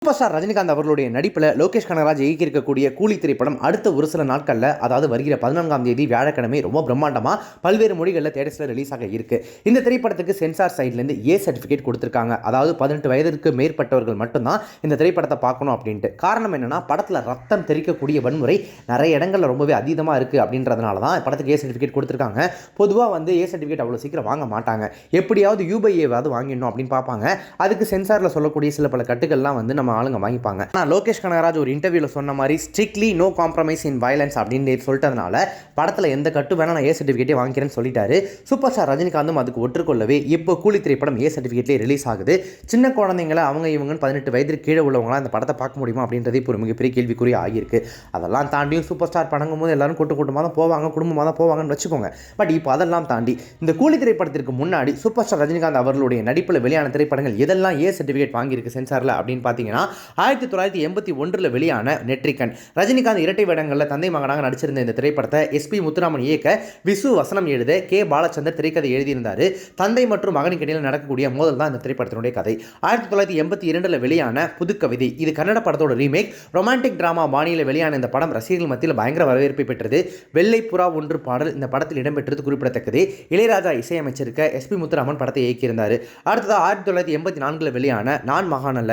Super star Rajinikanth அவர்களுடைய நடிப்பில் லோகேஷ் கனகராஜ் இயக்கியிருக்கக்கூடிய கூலி திரைப்படம் அடுத்த ஒரு சில நாட்களில், அதாவது வருகிற 14ஆம் தேதி வியாழக்கிழமை ரொம்ப பிரம்மாண்டமாக பல்வேறு மொழிகளில் தேட்டர்ஸில் ரிலீஸ் ஆக இருக்கு. இந்த திரைப்படத்துக்கு சென்சார் சைட்லேருந்து ஏ சர்டிஃபிகேட் கொடுத்துருக்காங்க. அதாவது 18 வயதிற்கு மேற்பட்டவர்கள் மட்டும்தான் இந்த திரைப்படத்தை பார்க்கணும் அப்படின்ட்டு. காரணம் என்னன்னா, படத்தில் ரத்தம் தெரிக்கக்கூடிய வன்முறை நிறைய இடங்களில் ரொம்பவே அதீதமாக இருக்குது அப்படின்றதுனால தான் படத்துக்கு ஏ சர்டிஃபிகேட் கொடுத்துருக்காங்க. பொதுவாக ஏ சர்டிஃபிகேட் அவ்வளோ சீக்கிரம் வாங்க மாட்டாங்க. எப்படியாவது யூபைஏவாவது வாங்கிடணும் அப்படின்னு பார்ப்பாங்க. அதுக்கு சென்சாரில் சொல்லக்கூடிய சில பல கட்டுகள்லாம் நம்ம ஆளுங்க வாங்கிப்பாங்க. ஆனால் லோகேஷ் கனகராஜ் ஒரு இன்டர்வியூவில் சொன்ன மாதிரி strictly no compromise in violence அப்படின்னு சொல்லிட்டதுனால படத்தில் எந்த கட்டு வேணா நான் ஏ சர்டிஃபிகேட்டே வாங்கிக்கிறேன்னு சொல்லிட்டாரு. சூப்பர் ஸ்டார் ரஜினிகாந்தும் அதுக்கு ஒற்றுக்கொள்ளவே இப்போ கூலி திரைப்படம் ஏ சர்டிஃபிகேட்லேயே ரிலீஸ் ஆகுது. சின்ன குழந்தைங்களை அவங்க இவங்கன்னு 18 வயதிற்கு கீழே உள்ளவங்களாம் இந்த படத்தை பார்க்க முடியுமா அப்படின்றது இப்போ ஒரு மிகப்பெரிய கேள்விக்குறி ஆகியிருக்கு. அதெல்லாம் தாண்டியும் சூப்பர் ஸ்டார் படங்கும் போது எல்லாரும் கூட்டமாக தான் போவாங்க, குடும்பமாக தான் போவாங்கன்னு வச்சுக்கோங்க. பட் இப்போ அதெல்லாம் தாண்டி இந்த கூலி திரைப்படத்திற்கு முன்னாடி சூப்பர் ஸ்டார் ரஜினிகாந்த் அவர்களுடைய நடிப்பில் வெளியான திரைப்படங்கள் எதெல்லாம் ஏ சர்டிஃபிகேட் வாங்கியிருக்கு சென்சாரில் அப்படின்னு பார்த்தீங்கன்னா, 1981 வெளியான நெற்றிக்கன். ரஜினிகாந்த் இரட்டை வேடங்களில் தந்தை மகனாக நடிச்சிருந்த இந்த திரைப்படத்தை எஸ்பி முத்துராமன் இயக்க, விசு வசனம் எழுத, கே பாலச்சந்தர் திரைக்கதை எழுதியிருந்தார். தந்தை மற்றும் மகனுக்கு இடையில் நடக்கக்கூடிய மோதல் தான் இந்த திரைப்படத்தினுடைய கதை. 1982 வெளியான புதுக்கவிதை, இது கன்னட படத்தோட ரீமேக். ரொமான்டிக் டிராமா பாணியில் வெளியான இந்த படம் ரசிகர்கள் மத்தியில் பயங்கர வரவேற்பை பெற்றது. வெள்ளை புறா ஒன்று பாடல் இந்த படத்தில் இடம்பெற்றது குறிப்பிடத்தக்கது. இளையராஜா இசையமைச்சிருக்க எஸ்பி முத்துராமன் படத்தை இயக்கியிருந்தார். அடுத்ததாக 1984 வெளியான நான் மகானல்ல,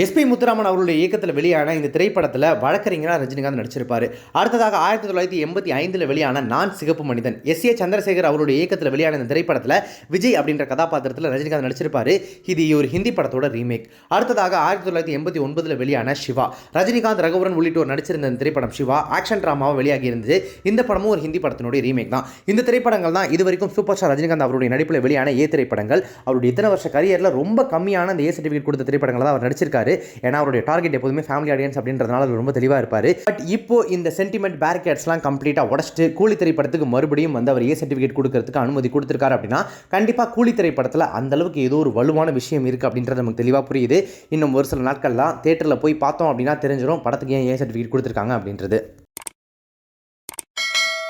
எஸ்பி முத்துராமன் அவர்களுடைய இயக்கத்தில் வெளியான இந்த திரைப்படத்தில் வழக்கறிஞராக ரஜினிகாந்த் நடிச்சிருப்பார். அடுத்ததாக 1985 வெளியான நான் சிகப்பு மனிதன், எஸ்.ஏ. சந்திரசேகர் அவருடைய இயக்கத்தில் வெளியான இந்த திரைப்படத்தில் விஜய் அப்படின்ற கதாபாத்திரத்தில் ரஜினிகாந்த் நடிச்சிருப்பார். இது ஒரு ஹிந்தி படத்தோட ரீமேக். அடுத்ததாக 1989 வெளியான சிவா, ரஜினிகாந்த், ரகுவரன் உள்ளிட்டோர் நடிச்சிருந்த இந்த திரைப்படம் சிவா ஆக்ஷன் டிராமாவை வெளியாகி இருந்தது. இந்த படமும் ஒரு ஹிந்தி படத்தினுடைய ரீமேக் தான். இந்த திரைப்படங்கள் தான் இதுவரைக்கும் சூப்பர் ஸ்டார் ரஜினிகாந்த் அவருடைய நடிப்பில் வெளியான ஏ திரைப்படங்கள். அவருடைய இத்தனை வருஷ கரியரில் ரொம்ப கம்மியான இந்த ஏ சர்டிஃபிகேட் கொடுத்த திரைப்படங்களை தான் அவர் நடிச்சிருக்காரு. ஏன்னா அவருடைய டார்கெட் எப்போதுமே ஃபேமிலி ஆடியன்ஸ் அப்படின்றதுனால அவர் ரொம்ப தெளிவாக இருப்பார். பட் இப்போ இந்த சென்டிமெண்ட் பேரிகேட்ஸ்லாம் கம்ப்ளீட்டாக உடச்சிட்டு கூலி திரைப்படத்துக்கு மறுபடியும் அவர் ஏ சர்டிஃபிகேட் கொடுக்கறதுக்கு அனுமதி கொடுத்துருக்காரு அப்படின்னா, கண்டிப்பாக கூலி திரைப்படத்தில் அந்த அளவுக்கு ஏதோ ஒரு வலுவான விஷயம் இருக்குது அப்படின்றது நமக்கு தெளிவாக புரியுது. இன்னும் ஒரு சில நாட்கள்லாம் தேட்டரில் போய் பார்த்தோம் அப்படின்னா தெரிஞ்சிடும் படத்துக்கு ஏன் ஏ சர்டிஃபிகேட் கொடுத்துருக்காங்க அப்படின்றது.